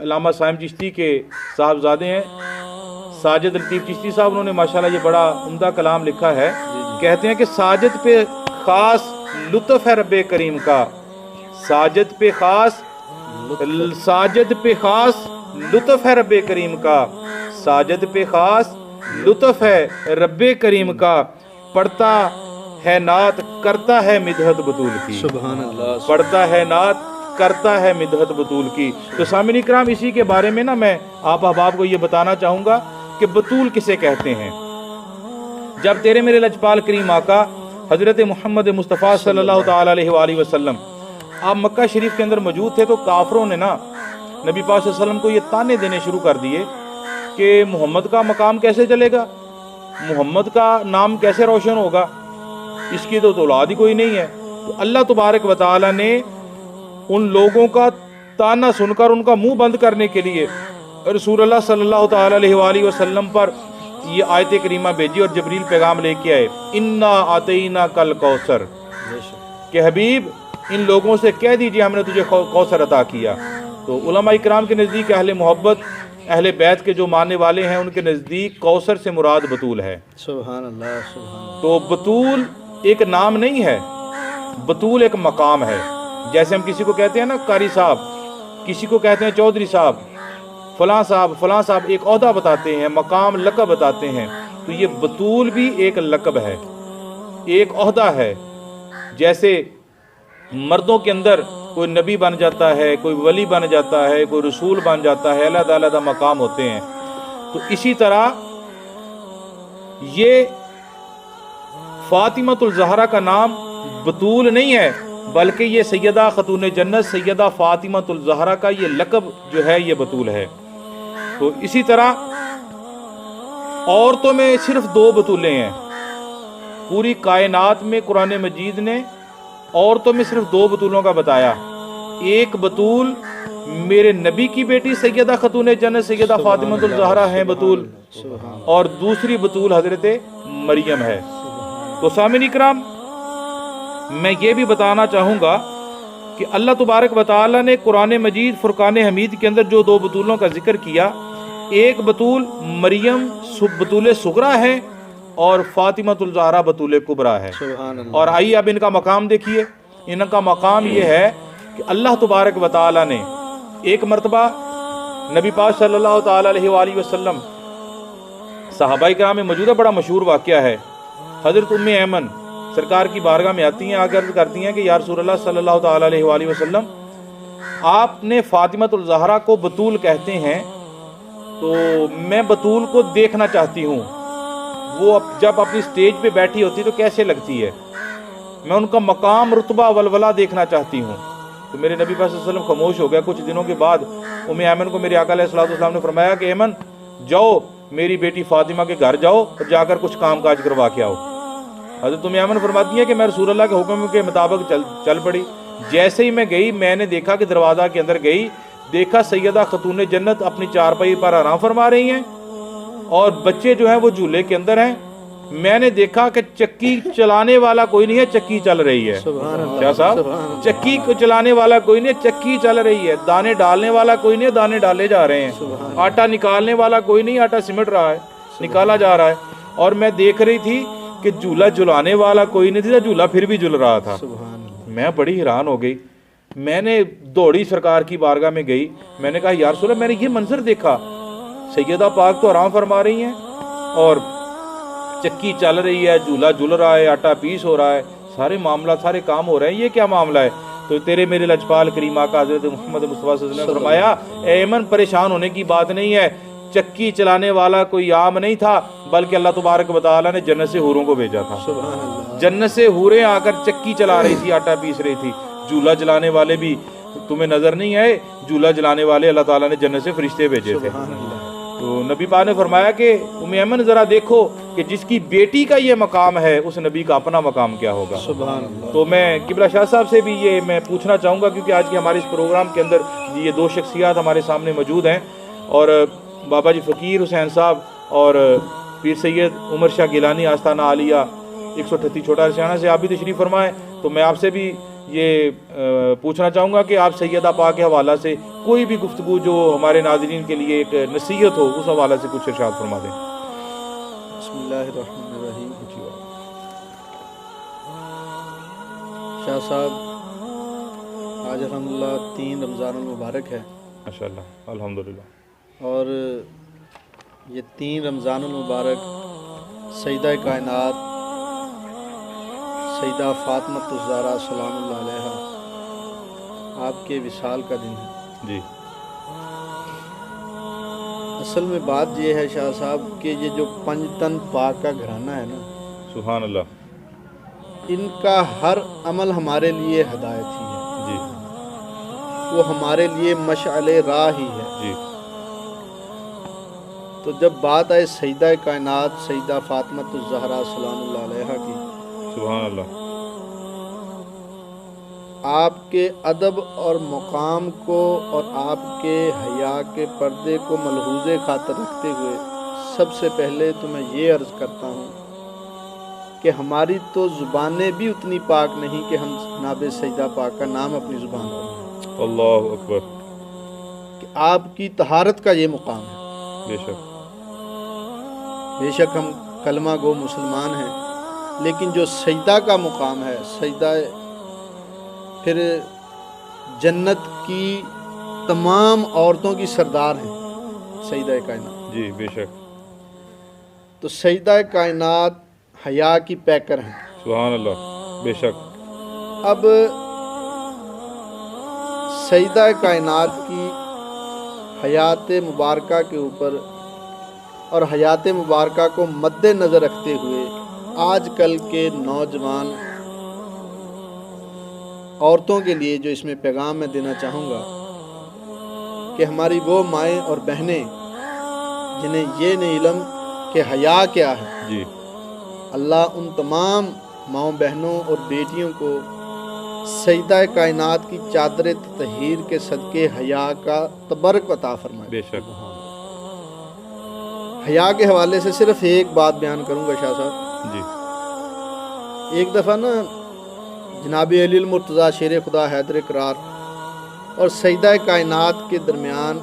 علامہ صائم چشتی کے صاحبزادے ہیں ساجد لطیف چشتی صاحب، انہوں نے ماشاءاللہ یہ بڑا عمدہ کلام لکھا ہے. کہتے ہیں کہ ساجد پہ خاص لطف ہے رب کریم کا، ساجد پہ خاص لطف ہے رب کریم کا، ساجد پہ خاص لطف ہے رب کریم کا، پڑھتا ہے نعت کرتا ہے مدحت بطول کی. سبحان اللہ. پڑھتا ہے نعت کرتا ہے مدحت بطول کی. تو سامعین کرام، اسی کے بارے میں نا میں آپ احباب کو یہ بتانا چاہوں گا کہ بطول کسے کہتے ہیں. جب تیرے میرے لجپال کریم آقا حضرت محمد مصطفیٰ صلی اللہ تعالی علیہ وآلہ وسلم آپ مکہ شریف کے اندر موجود تھے، تو کافروں نے نا نبی پاک صلی اللہ علیہ وسلم کو یہ تانے دینے شروع کر دیے کہ محمد کا مقام کیسے چلے گا، محمد کا نام کیسے روشن ہوگا، اس کی تو اولاد ہی کوئی نہیں ہے. تو اللہ تبارک و تعالی نے ان لوگوں کا تانا سن کر ان کا منہ بند کرنے کے لیے رسول اللہ صلی اللہ تعالی علیہ وآلہ وسلم پر یہ آیت کریمہ بھیجی اور جبریل پیغام لے کے آئے، انا آتینا کل کوثر، کہ حبیب ان لوگوں سے کہہ دیجئے ہم نے تجھے کوثر عطا کیا. تو علماء اکرام کے نزدیک اہل محبت اہل بیت کے جو ماننے والے ہیں ان کے نزدیک کوثر سے مراد بطول ہے. سبحان اللہ. سبحان. تو بطول ایک نام نہیں ہے، بطول ایک مقام ہے. جیسے ہم کسی کو کہتے ہیں نا قاری صاحب، کسی کو کہتے ہیں چودھری صاحب، فلاں صاحب، ایک عہدہ بتاتے ہیں، مقام لقب بتاتے ہیں. تو یہ بطول بھی ایک لقب ہے، ایک عہدہ ہے. جیسے مردوں کے اندر کوئی نبی بن جاتا ہے، کوئی ولی بن جاتا ہے، کوئی رسول بن جاتا ہے، علیحدہ علیحدہ مقام ہوتے ہیں. تو اسی طرح یہ فاطمۃ الزہرا کا نام بطول نہیں ہے، بلکہ یہ سیدہ خاتون جنت سیدہ فاطمۃ الزہرا کا یہ لقب جو ہے یہ بطول ہے. تو اسی طرح عورتوں میں صرف 2 بطولیں ہیں. پوری کائنات میں قرآن مجید نے عورتوں میں صرف 2 بطولوں کا بتایا. ایک بطول میرے نبی کی بیٹی سیدہ خاتون جنت سیدہ فاطمۃ الزہرا ہیں بطول، اور دوسری بطول حضرت مریم ہے. تو سامعین اکرام، میں یہ بھی بتانا چاہوں گا کہ اللہ تبارک و تعالی نے قرآن مجید فرقان حمید کے اندر جو 2 بطولوں کا ذکر کیا، ایک بطول مریم بطول صغرا ہے اور فاطمۃ الزہرا بطول کبریٰ ہے. اور آئیے اب ان کا مقام دیکھیے. ان کا مقام یہ ہے کہ اللہ تبارک و تعالی نے ایک مرتبہ نبی پاک صلی اللہ تعالی علیہ وآلہ وسلم صحابہ کرام میں موجودہ بڑا مشہور واقعہ ہے. حضرت ام ایمن سرکار کی بارگاہ میں آتی ہیں، آگر کرتی ہیں کہ یا رسول اللہ صلی اللہ تعالی علیہ وآلہ وسلم، آپ نے فاطمۃ الزہرا کو بطول کہتے ہیں، تو میں بطول کو دیکھنا چاہتی ہوں، وہ جب اپنی سٹیج پہ بیٹھی ہوتی تو کیسے لگتی ہے، میں ان کا مقام رتبہ ولولہ دیکھنا چاہتی ہوں. تو میرے نبی صلی اللہ علیہ وسلم خاموش ہو گیا. کچھ دنوں کے بعد ام ایمن کو میرے آقا علیہ الصلوۃ والسلام نے فرمایا کہ ایمن جاؤ میری بیٹی فاطمہ کے گھر جاؤ اور جا کر کچھ کام کاج کروا کے آؤ. حضرت ام ایمن فرماتی ہیں کہ میں رسول اللہ کے حکم کے مطابق چل پڑی. جیسے ہی میں گئی، میں نے دیکھا کہ دروازہ کے اندر گئی، دیکھا سیدہ خاتون جنت اپنی چارپائی پر آرام فرما رہی ہیں اور بچے جو ہیں وہ جھولے کے اندر ہیں. میں نے دیکھا کہ چکی چلانے والا کوئی نہیں ہے، چکی چل رہی ہے. کیا صاحب، چکی کو چلانے والا کوئی نہیں ہے، چکی چل رہی ہے. دانے ڈالنے والا کوئی نہیں ہے، دانے ڈالے جا رہے ہیں. آٹا نکالنے والا کوئی نہیں، آٹا سمٹ رہا ہے، نکالا جا رہا ہے. اور میں دیکھ رہی تھی کہ جھولا جھلانے والا کوئی نہیں تھا، جھولا پھر بھی جھل رہا تھا. میں بڑی حیران ہو گئی. میں نے دوڑی سرکار کی بارگاہ میں گئی. میں نے کہا یا رسول اللہ، میں نے یہ منظر دیکھا، سیدہ پاک تو آرام فرما رہی ہیں اور چکی چل رہی ہے، جھولا جھل رہا ہے، آٹا پیس ہو رہا ہے، سارے معاملات سارے کام ہو رہے ہیں، یہ کیا معاملہ ہے؟ تو تیرے میرے لجپال کریم آقا حضرت محمد مصطفیٰ صلی اللہ علیہ وسلم نے فرمایا، اے ایمن پریشان ہونے کی بات نہیں ہے، چکی چلانے والا کوئی عام نہیں تھا، بلکہ اللہ تبارک و تعالی نے جنت سے حوروں کو بھیجا تھا. جنت سے حوریں آ کر چکی چلا رہی تھی، آٹا پیس رہی تھی. جھولا جلانے والے بھی تمہیں نظر نہیں آئے؟ جھولا جلانے والے اللہ تعالیٰ نے جنت سے فرشتے بھیجے تھے. تو نبی پاک نے فرمایا کہ ام ایمن ذرا دیکھو کہ جس کی بیٹی کا یہ مقام ہے اس نبی کا اپنا مقام کیا ہوگا. تو میں قبلہ شاہ صاحب سے بھی یہ میں پوچھنا چاہوں گا، کیونکہ آج کے ہمارے اس پروگرام کے اندر یہ 2 شخصیات ہمارے سامنے موجود ہیں، اور بابا جی فقیر حسین صاحب اور پیر سید عمر شاہ گیلانی آستانہ عالیہ 138 چھوٹا ہرسیانہ سے آپ بھی تشریف فرمائیں. تو میں آپ سے بھی یہ پوچھنا چاہوں گا کہ آپ سیدہ پاک کے حوالہ سے کوئی بھی گفتگو جو ہمارے ناظرین کے لیے ایک نصیحت ہو اس حوالے سے کچھ ارشاد فرما دیں۔ بسم اللہ الرحمن الرحیم۔ شاہ صاحب آج الحمدللہ 3 رمضان المبارک ہے، ماشاء اللہ، الحمدللہ۔ اور یہ 3 رمضان المبارک سیدہ کائنات سیدہ فاطمۃ الزہرا سلام اللہ علیہا آپ کے وصال کا دن ہے۔ جی اصل میں بات یہ ہے شاہ صاحب کہ یہ جو 5 تن پاک کا گھرانہ ہے نا، سبحان اللہ۔ ان کا ہر عمل ہمارے لیے ہدایت ہی ہے، جی وہ ہمارے لیے مشعل راہ ہی ہے۔ جی تو جب بات آئے سیدہ کائنات سیدہ فاطمۃ الزہرا سلام اللہ علیہا کی، سبحان اللہ۔ آپ کے ادب اور مقام کو اور آپ کے حیا کے پردے کو ملحوظ خاطر رکھتے ہوئے سب سے پہلے تو میں یہ عرض کرتا ہوں کہ ہماری تو زبانیں بھی اتنی پاک نہیں کہ ہم جناب سیدہ پاک کا نام اپنی زبان پر لیں۔ اللہ اکبر۔ کہ آپ کی طہارت کا یہ مقام ہے۔ بے شک بے شک ہم کلمہ گو مسلمان ہیں، لیکن جو سجدہ کا مقام ہے، سجدہ پھر جنت کی تمام عورتوں کی سردار ہیں سیدہ کائنات۔ جی بے شک۔ تو سیدہ کائنات حیا کی پیکر ہیں۔ سبحان اللہ، بے شک۔ اب سیدہ کائنات کی حیات مبارکہ کے اوپر اور حیات مبارکہ کو مد نظر رکھتے ہوئے آج کل کے نوجوان عورتوں کے لیے جو اس میں پیغام میں دینا چاہوں گا کہ ہماری وہ مائیں اور بہنیں جنہیں یہ نہیں علم کہ حیا کیا ہے، جی اللہ ان تمام ماؤں بہنوں اور بیٹیوں کو سجدہ کائنات کی چادر تطہیر کے صدقے حیا کا تبرک عطا فرمائے۔ بے شک۔ حیا کے حوالے سے صرف ایک بات بیان کروں گا شاہ صاحب۔ جی ایک دفعہ نا جناب علی المرتضیٰ شیر خدا حیدر قرار اور سجدہ کائنات کے درمیان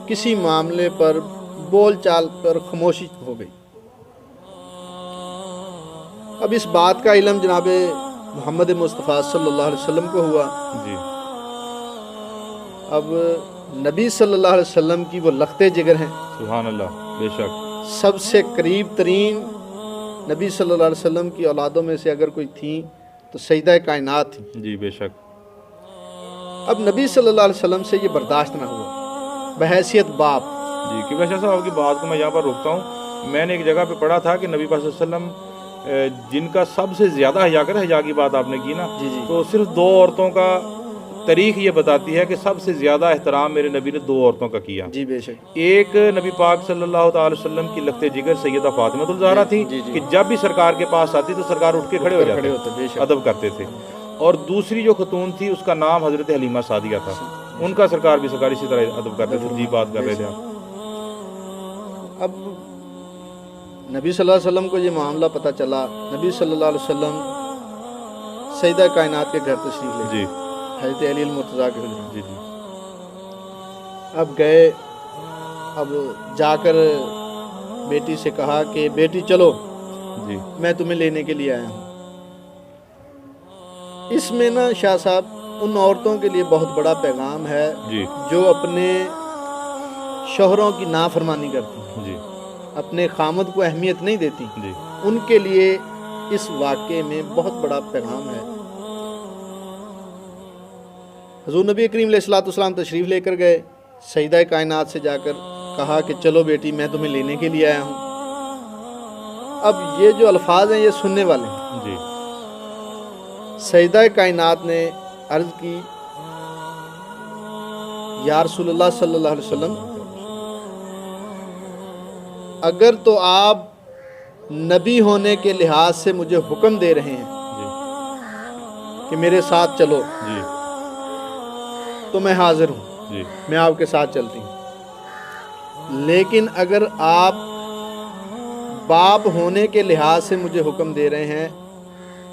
کسی معاملے پر بول چال پر خاموشی ہو گئی۔ اب اس بات کا علم جناب محمد مصطفیٰ صلی اللہ علیہ وسلم کو ہوا۔ جی اب نبی صلی اللہ علیہ وسلم کی وہ لختے جگر ہیں، سبحان اللہ، بے شک۔ سب سے قریب ترین نبی صلی اللہ علیہ وسلم کی اولادوں میں سے اگر کوئی تھیں تو سیدہ کائنات تھیں۔ جی بے شک۔ اب نبی صلی اللہ علیہ وسلم سے یہ برداشت نہ ہوا بحیثیت باپ۔ جی کہ شاہ صاحب آپ کی بات کو میں یہاں پر روکتا ہوں۔ میں نے ایک جگہ پہ پڑھا تھا کہ نبی پاک صلی اللہ علیہ وسلم جن کا سب سے زیادہ حیا کر، حیا کی بات آپ نے کی نا، جی جی تو صرف 2 عورتوں کا تاریخ یہ بتاتی ہے کہ سب سے زیادہ احترام میرے نبی نے 2 عورتوں کا کیا۔ جی بے شک۔ ایک نبی پاک صلی اللہ تعالی وسلم کی لخت جگر سیدہ فاطمۃ الزہرا تھی جی جی۔ کہ جب بھی سرکار کے پاس آتی تو سرکار اٹھ کے کھڑے ہو کھڑے جاتے، ہوتے، بے شک۔ ادب کرتے تھے۔ اور دوسری جو خاتون تھی اس کا نام حضرت حلیمہ سعدیہ تھا، ان کا سرکار بھی اسی طرح ادب کرتے تھے۔ جی بات کر رہے تھے آپ۔ اب نبی صلی اللہ علیہ وسلم کو یہ معاملہ پتہ چلا، نبی صلی اللہ علیہ وسلم سیدہ کائنات کے گھر تشریف لے جی حضرت علی المرتضیٰ کے حضور۔ جی جی اب گئے، اب جا کر بیٹی سے کہا کہ بیٹی چلو جی میں تمہیں لینے کے لیے آیا ہوں۔ اس میں نا شاہ صاحب ان عورتوں کے لیے بہت بڑا پیغام ہے جی جو اپنے شوہروں کی نافرمانی کرتی ہیں، جی اپنے خامد کو اہمیت نہیں دیتی، جی ان کے لیے اس واقعے میں بہت بڑا پیغام ہے۔ حضور نبی کریم علیہ الصلوۃ والسلام تشریف لے کر گئے، سیدہ کائنات سے جا کر کہا کہ چلو بیٹی میں تمہیں لینے کے لیے آیا ہوں۔ اب یہ جو الفاظ ہیں یہ سننے والے ہیں۔ جی سیدہ کائنات نے عرض کی یا رسول اللہ صلی اللہ علیہ وسلم، اگر تو آپ نبی ہونے کے لحاظ سے مجھے حکم دے رہے ہیں جی کہ میرے ساتھ چلو جی تو میں حاضر ہوں، جی میں آپ کے ساتھ چلتی ہوں۔ لیکن اگر آپ باپ ہونے کے لحاظ سے مجھے حکم دے رہے ہیں